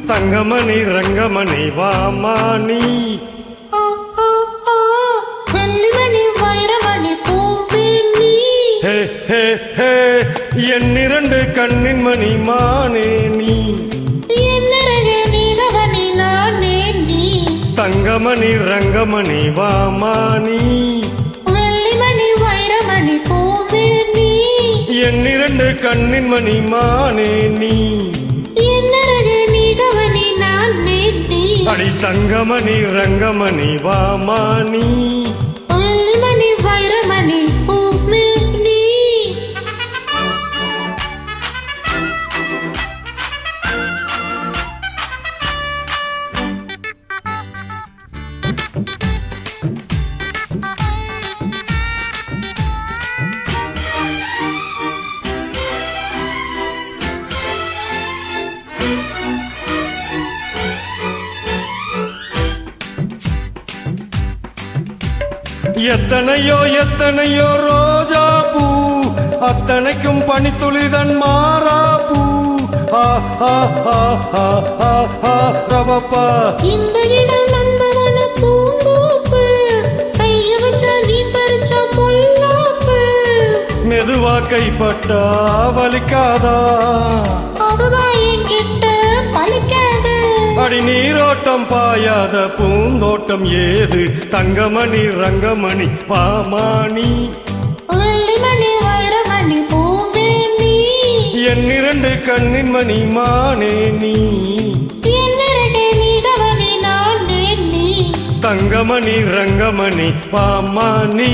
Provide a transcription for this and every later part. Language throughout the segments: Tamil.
தங்கமணி ரங்கமணி வாமானி வெள்ளிமணி வைரமணி பூவேணி ஹே ஹே ஹே என்னிரண்டு கண்ணின் மணி மானே நீ என்னரகே நீதவனி நானே நீ தங்கமணி ரங்கமணி வாமானி வெள்ளிமணி வைரமணி பூவேணி என்னிரண்டு கண்ணின் மணி மானே நீ என்னரகே நீதவனி நானே நீ அடி தங்கமணி ரங்கமணி வாமானி வெள்ளிமணி வைரமணி பூவேணி எத்தனையோ எத்தனையோ ரோஜா பூ அத்தனைக்கும் பனித்துளிதன் மாறா பூ ரவப்பா இந்த இடம் நந்தவன பூந்தோப்பு கைய வச்சா நீ பறிச்சா பொல்லாப்பு மெதுவா கைப்பட்டா வலிக்காதா அதுதான் என்கிட்ட பலிக்காது அடி நீரோட்டம் பாயாத பூந்தோட்டம் ஏது தங்கமணி ரங்கமணி வாமானி வெள்ளிமணி வைரமணி பூவேணி என்னிரண்டு கண்ணின் மணி மானே நீ என்னரகே நீதவனி நானே நீ தங்கமணி ரங்கமணி வாமானி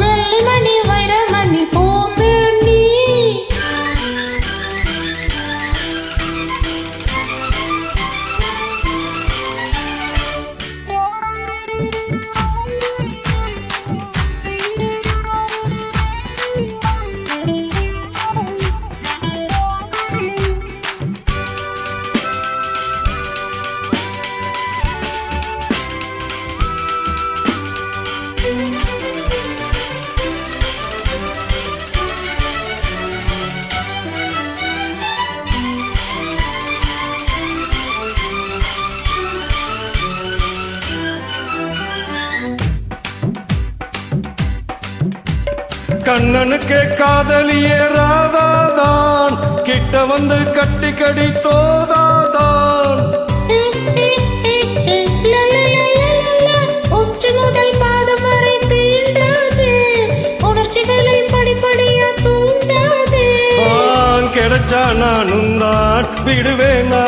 வெள்ளிமணி வைரமணி பூவேணி கண்ணனுக்கே காதலியே ராதாதான் கிட்ட வந்து கட்டி கடி தோதாதான் உச்சி முதல் பாதம் வரை தீண்டாது உணர்ச்சிகளை படிப்படியா தூண்டாது கிடைச்சா நானும் தான் விடுவேனா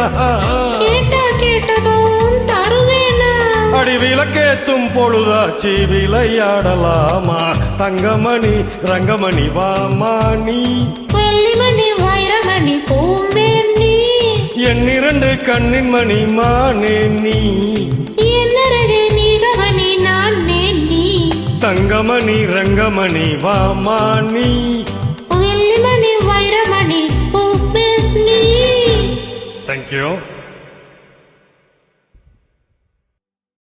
கேட்டா கேட்டதும் தருவேனா அடி விளக்கேத்தும் பொழுதாச்சி விளையாடலாமா தங்கமணி ரங்கமணி வாமானி வெள்ளிமணி வைரமணி பூவேணி என்னிரண்டு கண்ணின் மணி மானே நீ என்னரகே நீதவனி நானே நீ தங்கமணி ரங்கமணி வாமானி வெள்ளிமணி வைரமணி பூவேணி தேங்க்யூ